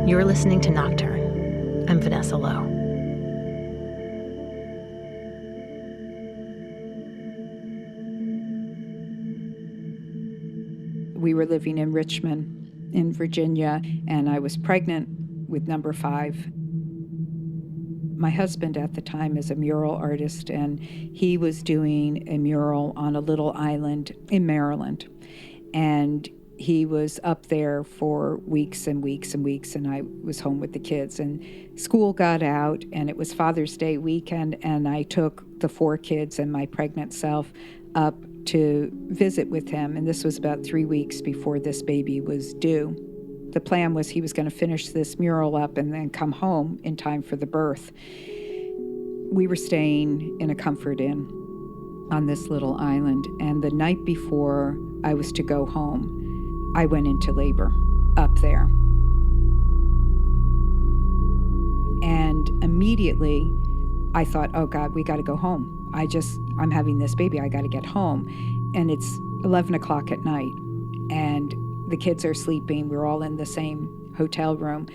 You're listening to Nocturne. I'm Vanessa Lowe. We were living in Richmond, in Virginia, and I was pregnant with number 5. My husband at the time is a mural artist, and he was doing a mural on a little island in Maryland. And he was up there for weeks and weeks and weeks, and I was home with the kids. And school got out, and it was Father's Day weekend, and I took the 4 kids and my pregnant self up to visit with him. And this was about 3 weeks before this baby was due. The plan was he was going to finish this mural up and then come home in time for the birth. We were staying in a Comfort Inn on this little island, and the night before I was to go home, I went into labor up there. And immediately I thought, oh God, we got to go home. I'm having this baby, I got to get home. And it's 11 o'clock at night, and the kids are sleeping. We're all in the same hotel room.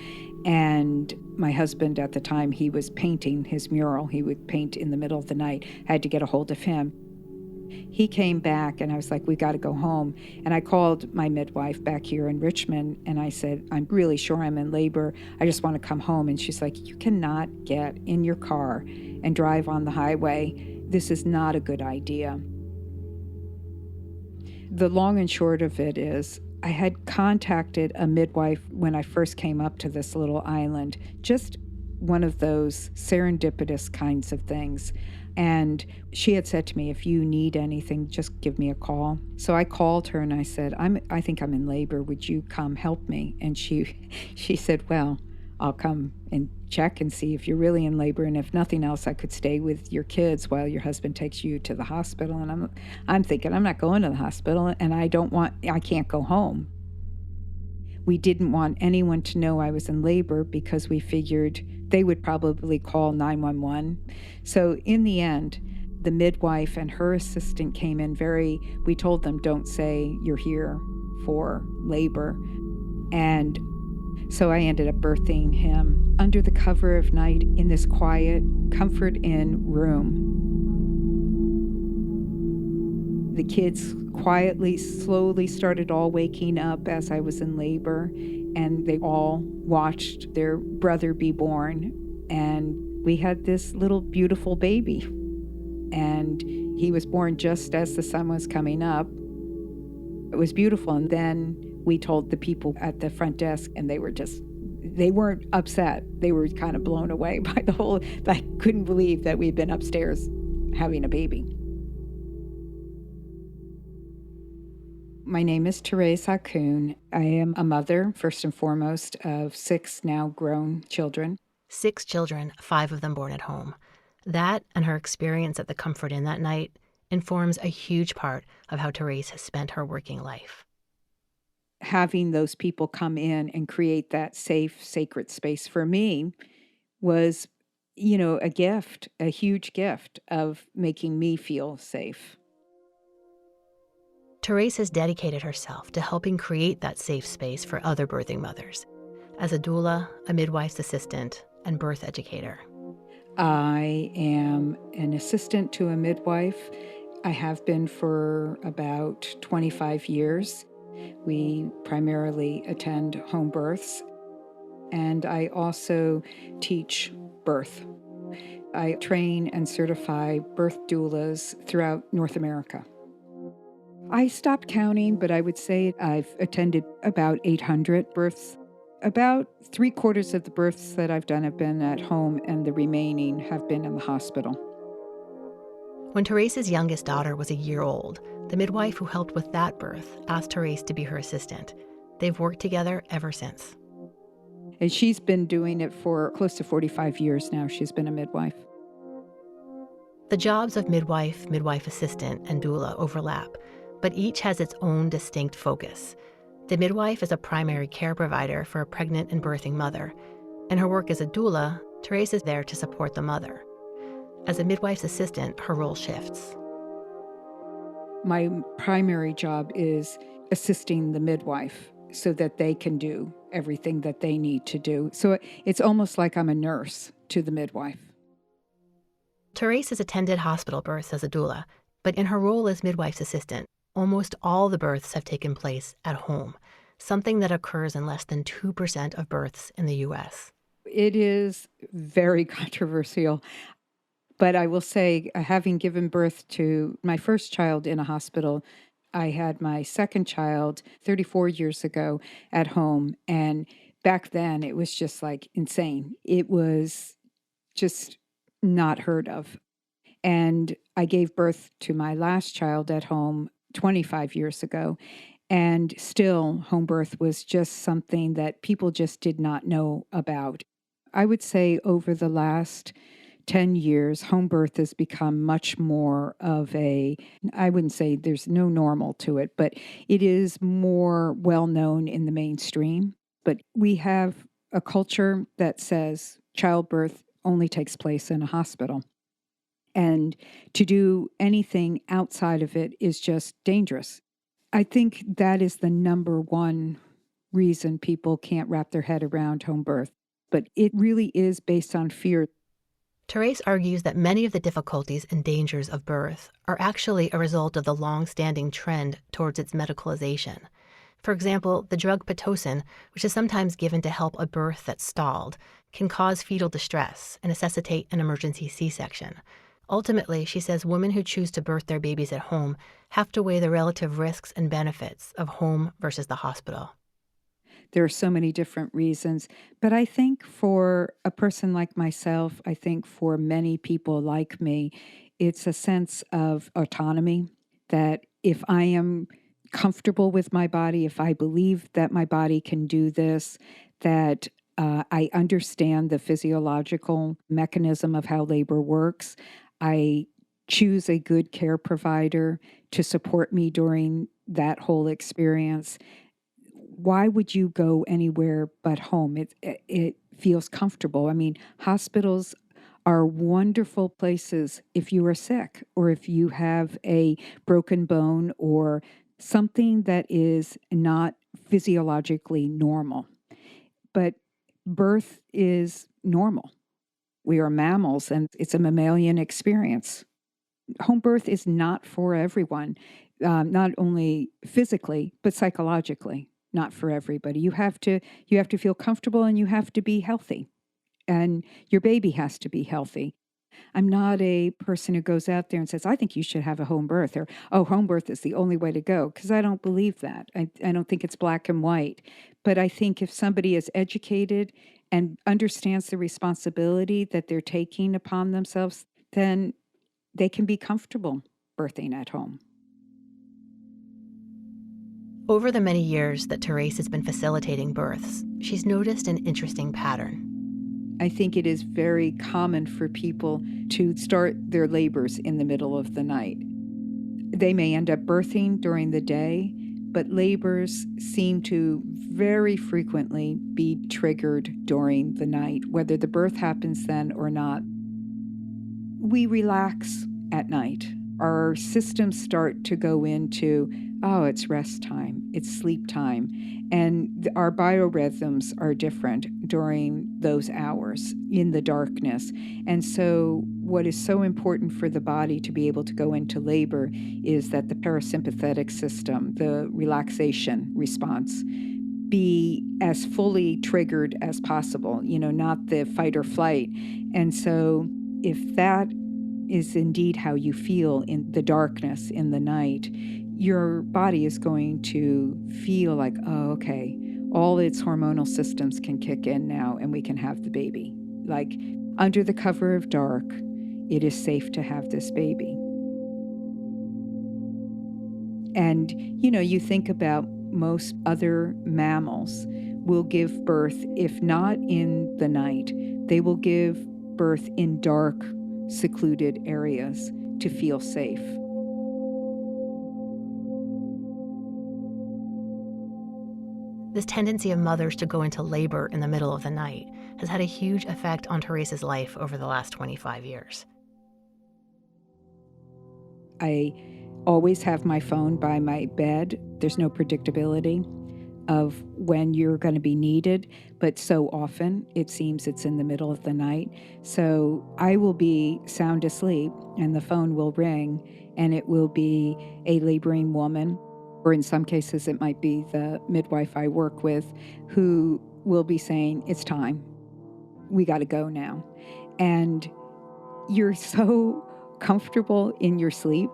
And my husband at the time, he was painting his mural. He would paint in the middle of the night. I had to get a hold of him. He came back, and I was like, we got to go home. And I called my midwife back here in Richmond, and I said, I'm really sure I'm in labor. I just want to come home. And she's like, you cannot get in your car and drive on the highway. This is not a good idea. The long and short of it is, I had contacted a midwife when I first came up to this little island, just one of those serendipitous kinds of things. And she had said to me, if you need anything, just give me a call. So I called her and I said, I think I'm in labor. Would you come help me? And she said, well, I'll come and check and see if you're really in labor. And if nothing else, I could stay with your kids while your husband takes you to the hospital. And I'm thinking, I'm not going to the hospital, and I can't go home. We didn't want anyone to know I was in labor because we figured they would probably call 911. So in the end, the midwife and her assistant came in we told them, don't say you're here for labor. And so I ended up birthing him under the cover of night in this quiet Comfort Inn room. The kids quietly, slowly started all waking up as I was in labor, and they all watched their brother be born. And we had this little beautiful baby. And he was born just as the sun was coming up. It was beautiful. And then we told the people at the front desk, and they weren't upset. They were kind of blown away by I couldn't believe that we'd been upstairs having a baby. My name is Therese Hakoun. I am a mother, first and foremost, of 6 now grown children. 6 children, 5 of them born at home. That and her experience at the Comfort Inn that night informs a huge part of how Therese has spent her working life. Having those people come in and create that safe, sacred space for me was, a gift, a huge gift of making me feel safe. Therese has dedicated herself to helping create that safe space for other birthing mothers as a doula, a midwife's assistant, and birth educator. I am an assistant to a midwife. I have been for about 25 years. We primarily attend home births, and I also teach birth. I train and certify birth doulas throughout North America. I stopped counting, but I would say I've attended about 800 births. About 3/4 of the births that I've done have been at home, and the remaining have been in the hospital. When Therese's youngest daughter was a year old, the midwife who helped with that birth asked Therese to be her assistant. They've worked together ever since. And she's been doing it for close to 45 years now. She's been a midwife. The jobs of midwife, midwife assistant, and doula overlap, but each has its own distinct focus. The midwife is a primary care provider for a pregnant and birthing mother. In her work as a doula, Therese is there to support the mother. As a midwife's assistant, her role shifts. My primary job is assisting the midwife so that they can do everything that they need to do. So it's almost like I'm a nurse to the midwife. Therese has attended hospital births as a doula, but in her role as midwife's assistant, almost all the births have taken place at home, something that occurs in less than 2% of births in the U.S. It is very controversial. But I will say, having given birth to my first child in a hospital, I had my second child 34 years ago at home. And back then, it was just like insane. It was just not heard of. And I gave birth to my last child at home 25 years ago. And still, home birth was just something that people just did not know about. I would say over the last 10 years, home birth has become much more of I wouldn't say there's no normal to it, but it is more well known in the mainstream. But we have a culture that says childbirth only takes place in a hospital. And to do anything outside of it is just dangerous. I think that is the number one reason people can't wrap their head around home birth. But it really is based on fear. Therese argues that many of the difficulties and dangers of birth are actually a result of the long-standing trend towards its medicalization. For example, the drug Pitocin, which is sometimes given to help a birth that's stalled, can cause fetal distress and necessitate an emergency C-section. Ultimately, she says women who choose to birth their babies at home have to weigh the relative risks and benefits of home versus the hospital. There are so many different reasons. But I think for a person like myself, I think for many people like me, it's a sense of autonomy that if I am comfortable with my body, if I believe that my body can do this, that I understand the physiological mechanism of how labor works, I choose a good care provider to support me during that whole experience. Why would you go anywhere but home? It feels comfortable. I mean, hospitals are wonderful places if you are sick or if you have a broken bone or something that is not physiologically normal. But birth is normal. We are mammals and it's a mammalian experience. Home birth is not for everyone, not only physically, but psychologically. Not for everybody. You have to feel comfortable and you have to be healthy. And your baby has to be healthy. I'm not a person who goes out there and says, I think you should have a home birth or, oh, home birth is the only way to go, because I don't believe that. I don't think it's black and white. But I think if somebody is educated and understands the responsibility that they're taking upon themselves, then they can be comfortable birthing at home. Over the many years that Therese has been facilitating births, she's noticed an interesting pattern. I think it is very common for people to start their labors in the middle of the night. They may end up birthing during the day, but labors seem to very frequently be triggered during the night, whether the birth happens then or not. We relax at night. Our systems start to go into, oh, it's rest time, it's sleep time. And our biorhythms are different during those hours in the darkness. And so what is so important for the body to be able to go into labor is that the parasympathetic system, the relaxation response, be as fully triggered as possible, not the fight or flight. And so if that is indeed how you feel in the darkness, in the night, your body is going to feel like, oh, okay, all its hormonal systems can kick in now and we can have the baby. Like, under the cover of dark, it is safe to have this baby. And, you think about most other mammals will give birth, if not in the night, they will give birth in dark, secluded areas to feel safe. This tendency of mothers to go into labor in the middle of the night has had a huge effect on Therese's life over the last 25 years. I always have my phone by my bed. There's no predictability. of when you're going to be needed, but so often it seems it's in the middle of the night. So I will be sound asleep and the phone will ring and it will be a laboring woman, or in some cases it might be the midwife I work with, who will be saying, "It's time. We got to go now." And you're so comfortable in your sleep,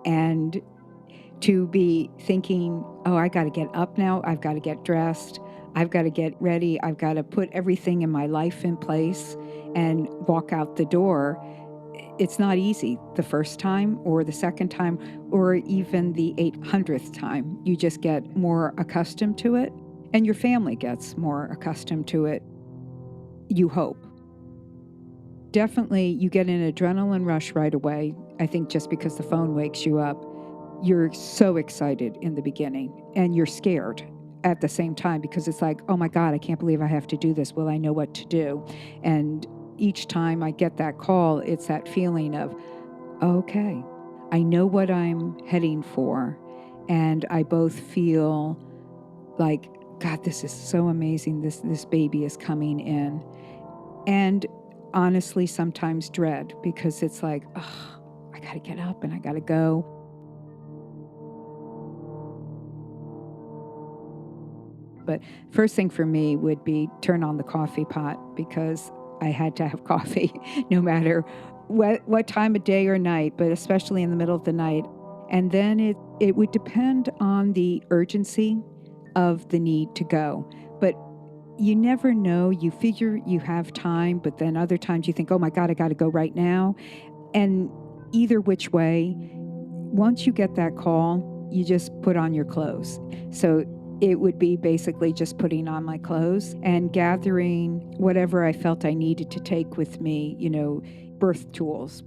and to be thinking, "Oh, I got to get up now. I've got to get dressed. I've got to get ready. I've got to put everything in my life in place and walk out the door." It's not easy the first time or the second time or even the 800th time. You just get more accustomed to it, and your family gets more accustomed to it. You hope. Definitely, you get an adrenaline rush right away. I think just because the phone wakes you up, you're so excited in the beginning and you're scared at the same time because it's like, "Oh my God, I can't believe I have to do this. Will I know what to do?" And each time I get that call, it's that feeling of, okay, I know what I'm heading for. And I both feel like, God, this is so amazing. This baby is coming in. And honestly, sometimes dread, because it's like, oh, I got to get up and I got to go. But first thing for me would be turn on the coffee pot, because I had to have coffee no matter what time of day or night, but especially in the middle of the night. And then it would depend on the urgency of the need to go. But you never know. You figure you have time, but then other times you think, "Oh my God, I got to go right now." And either which way, once you get that call, you just put on your clothes. So it would be basically just putting on my clothes and gathering whatever I felt I needed to take with me, birth tools.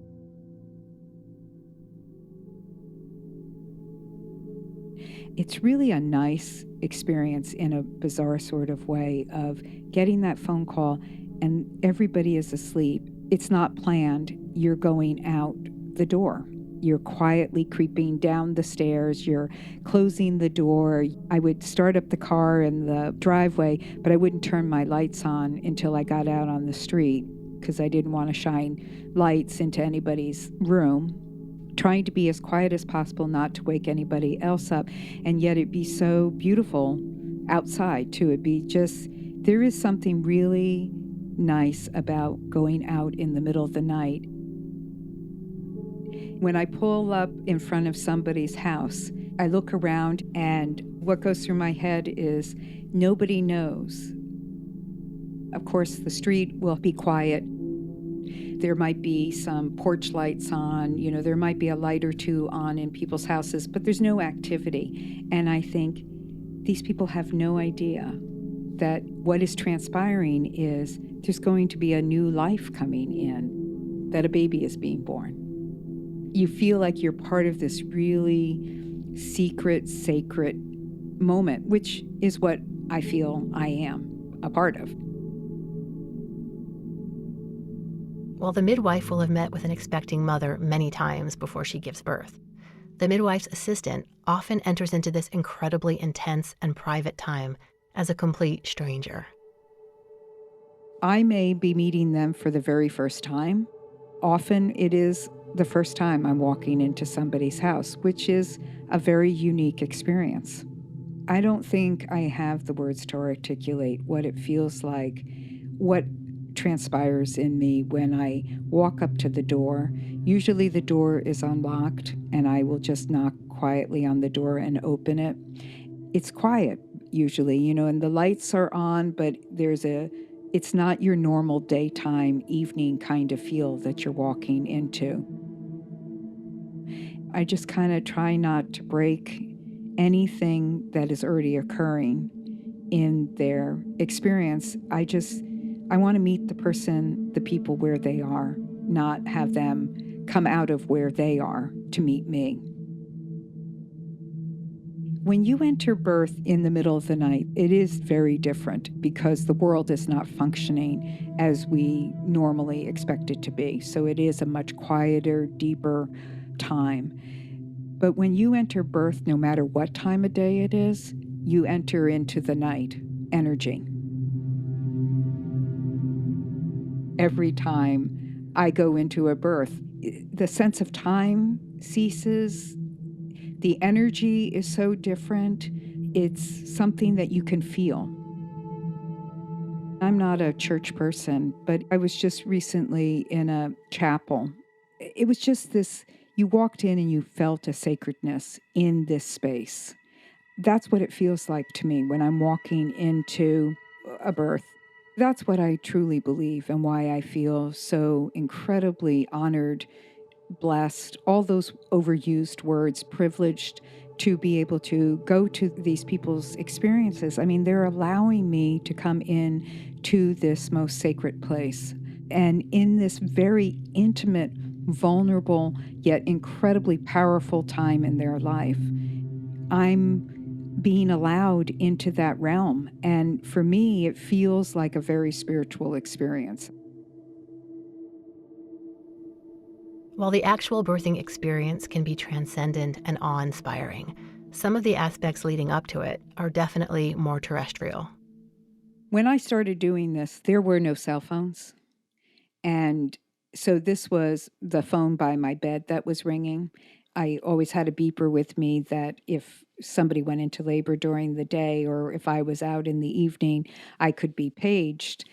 It's really a nice experience in a bizarre sort of way of getting that phone call and everybody is asleep. It's not planned. You're going out the door. You're quietly creeping down the stairs. You're closing the door. I would start up the car in the driveway, but I wouldn't turn my lights on until I got out on the street because I didn't want to shine lights into anybody's room. Trying to be as quiet as possible, not to wake anybody else up. And yet it'd be so beautiful outside too. There is something really nice about going out in the middle of the night. When I pull up in front of somebody's house, I look around and what goes through my head is nobody knows. Of course, the street will be quiet. There might be some porch lights on, there might be a light or two on in people's houses, but there's no activity. And I think these people have no idea that what is transpiring is there's going to be a new life coming in, that a baby is being born. You feel like you're part of this really secret, sacred moment, which is what I feel I am a part of. Well, the midwife will have met with an expecting mother many times before she gives birth. The midwife's assistant often enters into this incredibly intense and private time as a complete stranger. I may be meeting them for the very first time. Often it is the first time I'm walking into somebody's house, which is a very unique experience. I don't think I have the words to articulate what it feels like, what transpires in me when I walk up to the door. Usually the door is unlocked and I will just knock quietly on the door and open it. It's quiet usually, and the lights are on, but it's not your normal daytime, evening kind of feel that you're walking into. I just kind of try not to break anything that is already occurring in their experience. I want to meet the people where they are, not have them come out of where they are to meet me. When you enter birth in the middle of the night, it is very different because the world is not functioning as we normally expect it to be. So it is a much quieter, deeper time. But when you enter birth, no matter what time of day it is, you enter into the night energy. Every time I go into a birth, the sense of time ceases. The energy is so different. It's something that you can feel. I'm not a church person, but I was just recently in a chapel. It was just this, you walked in and you felt a sacredness in this space. That's what it feels like to me when I'm walking into a birth. That's what I truly believe and why I feel so incredibly honored, blessed, all those overused words, privileged to be able to go to these people's experiences. I mean, they're allowing me to come in to this most sacred place. And in this very intimate, vulnerable, yet incredibly powerful time in their life, I'm being allowed into that realm. And for me, it feels like a very spiritual experience. While the actual birthing experience can be transcendent and awe-inspiring, some of the aspects leading up to it are definitely more terrestrial. When I started doing this, there were no cell phones. And so this was the phone by my bed that was ringing. I always had a beeper with me that if somebody went into labor during the day or if I was out in the evening, I could be paged.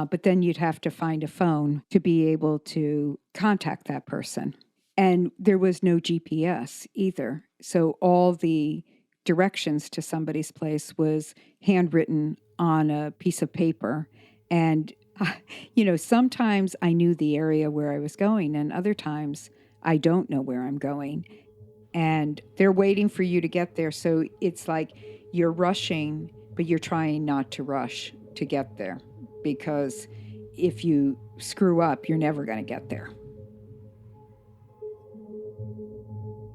But then you'd have to find a phone to be able to contact that person. And there was no GPS either. So all the directions to somebody's place was handwritten on a piece of paper. And, sometimes I knew the area where I was going, and other times I don't know where I'm going. And they're waiting for you to get there. So it's like you're rushing, but you're trying not to rush to get there. Because if you screw up, you're never going to get there.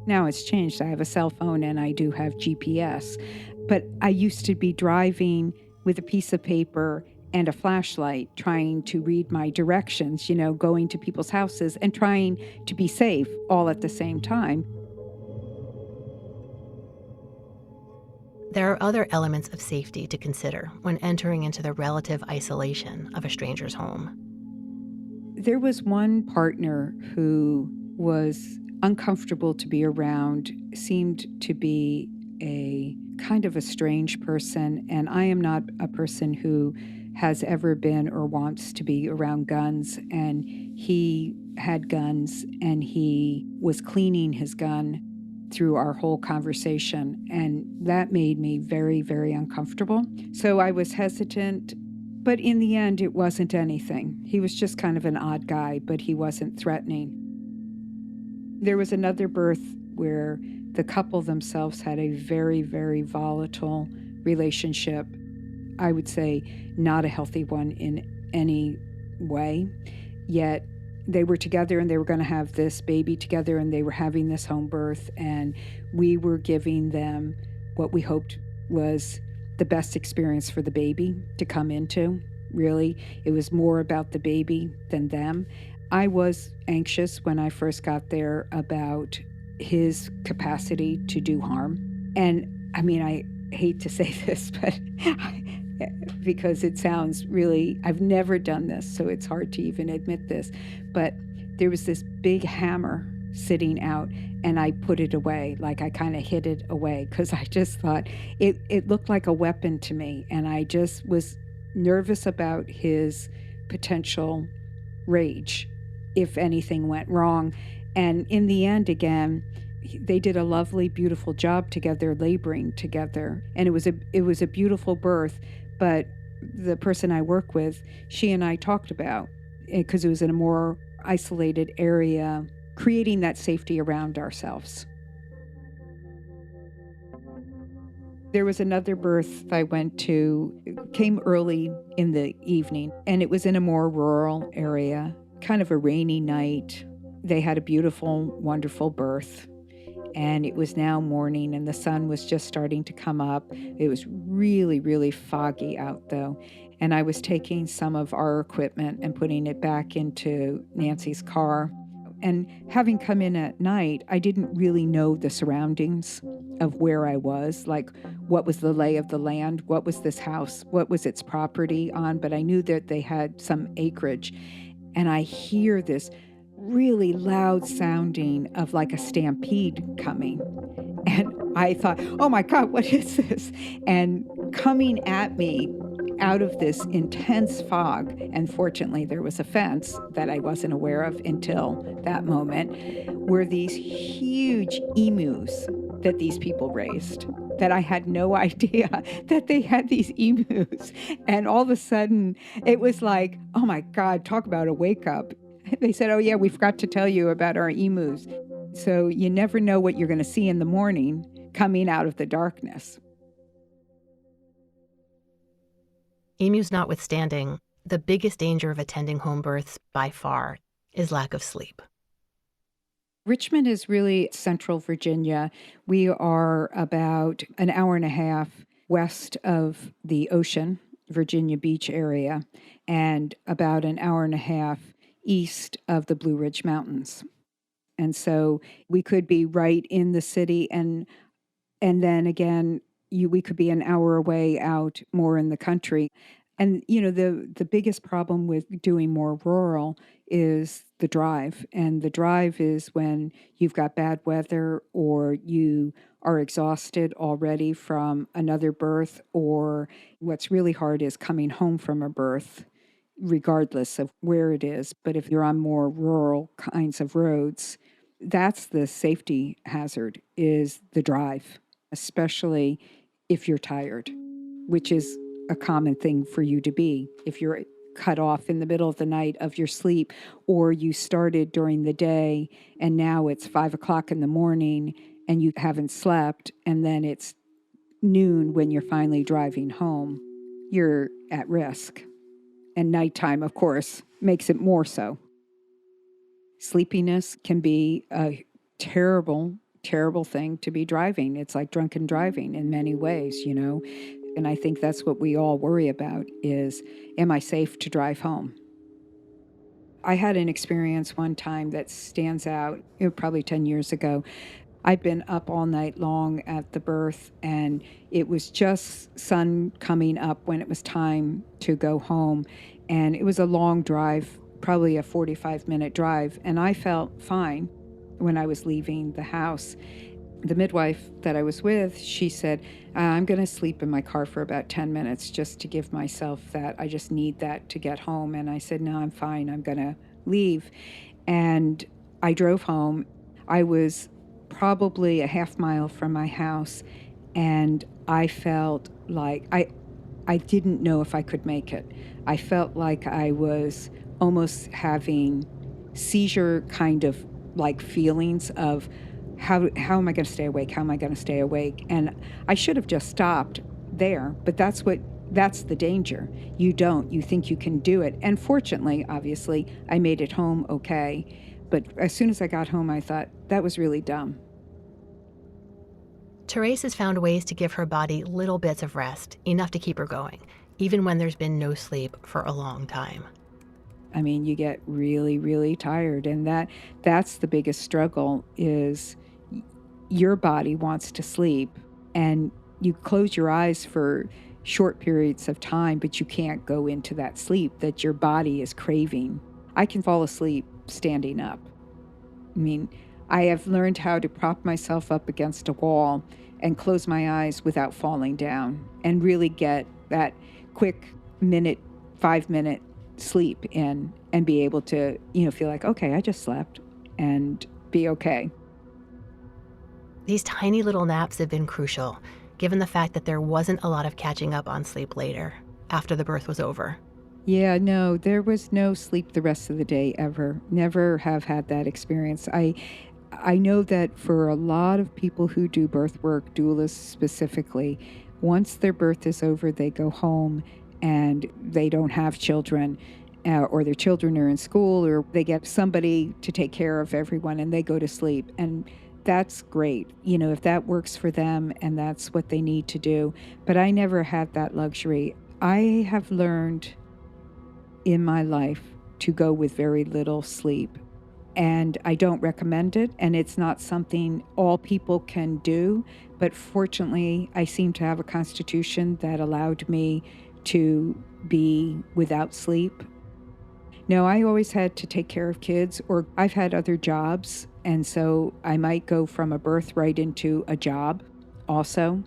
Now it's changed. I have a cell phone and I do have GPS. But I used to be driving with a piece of paper and a flashlight, trying to read my directions, going to people's houses and trying to be safe all at the same time. There are other elements of safety to consider when entering into the relative isolation of a stranger's home. There was one partner who was uncomfortable to be around, seemed to be a kind of a strange person, and I am not a person who has ever been or wants to be around guns, and he had guns and he was cleaning his gun through our whole conversation, and that made me very, very uncomfortable. So I was hesitant, but in the end it wasn't anything. He was just kind of an odd guy, but he wasn't threatening. There was another birth where the couple themselves had a very, very volatile relationship. I would say not a healthy one in any way, yet they were together and they were going to have this baby together and they were having this home birth, and we were giving them what we hoped was the best experience for the baby to come into. Really, it was more about the baby than them. I was anxious when I first got there about his capacity to do harm. And I mean, I hate to say this, but because it sounds really, I've never done this, so it's hard to even admit this, but there was this big hammer sitting out and I put it away, like I kind of hid it away because I just thought it looked like a weapon to me, and I just was nervous about his potential rage if anything went wrong. And in the end, again, they did a lovely, beautiful job together, laboring together, and it was a beautiful birth. But the person I work with, she and I talked about it because it was in a more isolated area, creating that safety around ourselves. There was another birth I went to, it came early in the evening, and it was in a more rural area, kind of a rainy night. They had a beautiful, wonderful birth, and it was now morning, and the sun was just starting to come up. It was really, really foggy out, though, and I was taking some of our equipment and putting it back into Nancy's car. And having come in at night, I didn't really know the surroundings of where I was, like what was the lay of the land, what was this house, what was its property on, but I knew that they had some acreage. And I hear this really loud sounding of like a stampede coming. And I thought, oh my God, what is this? And coming at me out of this intense fog, and fortunately there was a fence that I wasn't aware of until that moment, were these huge emus that these people raised, that I had no idea that they had these emus. And all of a sudden it was like, oh my God, talk about a wake up. They said, oh yeah, we forgot to tell you about our emus. So you never know what you're going to see in the morning coming out of the darkness. Emus notwithstanding, the biggest danger of attending home births by far is lack of sleep. Richmond is really central Virginia. We are about an hour and a half west of the ocean, Virginia Beach area, and about an hour and a half east of the Blue Ridge Mountains. And so we could be right in the city, and then again, we could be an hour away out more in the country. And the biggest problem with doing more rural is the drive. And the drive is when you've got bad weather or you are exhausted already from another birth, or what's really hard is coming home from a birth, regardless of where it is. But if you're on more rural kinds of roads, that's the safety hazard, is the drive, especially if you're tired, which is a common thing for you to be. If you're cut off in the middle of the night of your sleep, or you started during the day and now it's 5 o'clock in the morning and you haven't slept, and then it's noon when you're finally driving home, you're at risk. And nighttime, of course, makes it more so. Sleepiness can be a terrible, terrible thing to be driving. It's like drunken driving in many ways, And I think that's what we all worry about is, am I safe to drive home? I had an experience one time that stands out, probably 10 years ago. I'd been up all night long at the birth, and it was just sun coming up when it was time to go home. And it was a long drive, probably a 45-minute drive, and I felt fine when I was leaving the house. The midwife that I was with, she said, I'm going to sleep in my car for about 10 minutes just to give myself that. I just need that to get home. And I said, no, I'm fine. I'm going to leave. And I drove home. I was probably a half mile from my house, and I felt like I didn't know if I could make it. I felt like I was almost having seizure kind of like feelings of how am I going to stay awake? How am I going to stay awake? And I should have just stopped there, but that's the danger. You don't. You think you can do it. And fortunately, obviously, I made it home okay. But as soon as I got home, I thought, that was really dumb. Therese has found ways to give her body little bits of rest, enough to keep her going, even when there's been no sleep for a long time. I mean, you get really, really tired. And that's the biggest struggle, is your body wants to sleep, and you close your eyes for short periods of time, but you can't go into that sleep that your body is craving. I can fall asleep standing up. I mean, I have learned how to prop myself up against a wall and close my eyes without falling down and really get that quick 5-minute sleep in and be able to, feel like, okay, I just slept, and be okay. These tiny little naps have been crucial, given the fact that there wasn't a lot of catching up on sleep later, after the birth was over. Yeah, no, there was no sleep the rest of the day ever. Never have had that experience. I know that for a lot of people who do birth work, doulas specifically, once their birth is over, they go home and they don't have children, or their children are in school, or they get somebody to take care of everyone and they go to sleep. And that's great, if that works for them and that's what they need to do. But I never had that luxury. I have learned in my life to go with very little sleep. And I don't recommend it, and it's not something all people can do. But fortunately, I seem to have a constitution that allowed me to be without sleep. No, I always had to take care of kids, or I've had other jobs, and so I might go from a birth right into a job also.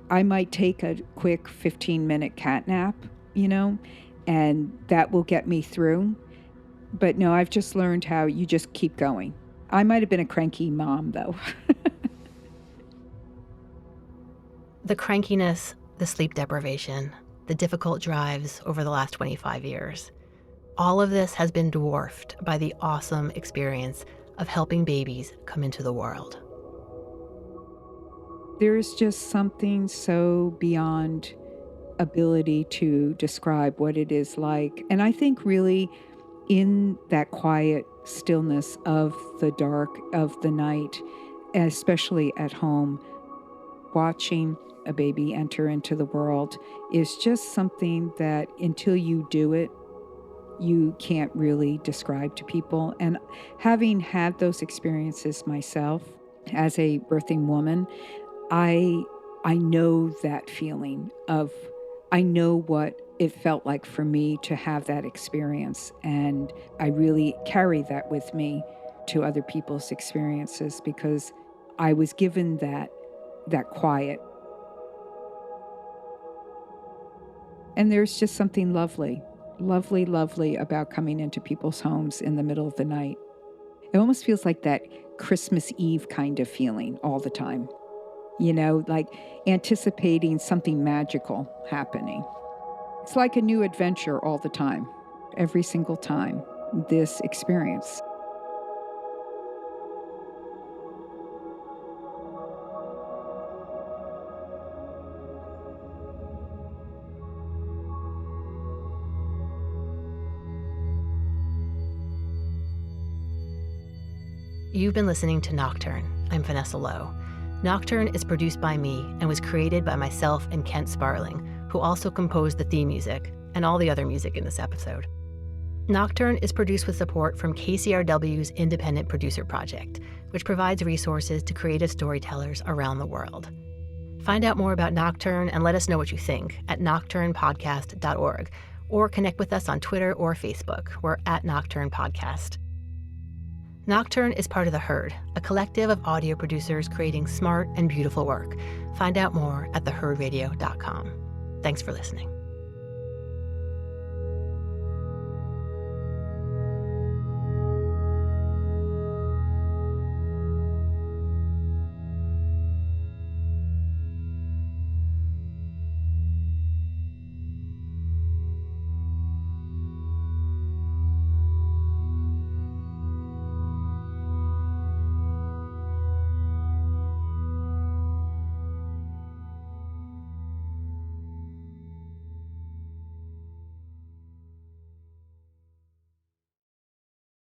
I might take a quick 15-minute cat nap, and that will get me through. But no, I've just learned how you just keep going. I might have been a cranky mom, though. The crankiness, the sleep deprivation, the difficult drives over the last 25 years. All of this has been dwarfed by the awesome experience of helping babies come into the world. There is just something so beyond ability to describe what it is like. And I think really in that quiet stillness of the dark of the night, especially at home, watching a baby enter into the world is just something that until you do it, you can't really describe to people. And having had those experiences myself as a birthing woman, I know that feeling of, I know what it felt like for me to have that experience. And I really carry that with me to other people's experiences because I was given that quiet. And there's just something lovely about coming into people's homes in the middle of the night. It almost feels like that Christmas Eve kind of feeling all the time, like anticipating something magical happening. It's like a new adventure all the time, every single time, this experience. You've been listening to Nocturne. I'm Vanessa Lowe. Nocturne is produced by me and was created by myself and Kent Sparling, who also composed the theme music and all the other music in this episode. Nocturne is produced with support from KCRW's Independent Producer Project, which provides resources to creative storytellers around the world. Find out more about Nocturne and let us know what you think at nocturnepodcast.org, or connect with us on Twitter or Facebook. We're at Nocturne Podcast. Nocturne is part of The Herd, a collective of audio producers creating smart and beautiful work. Find out more at theherdradio.com. Thanks for listening.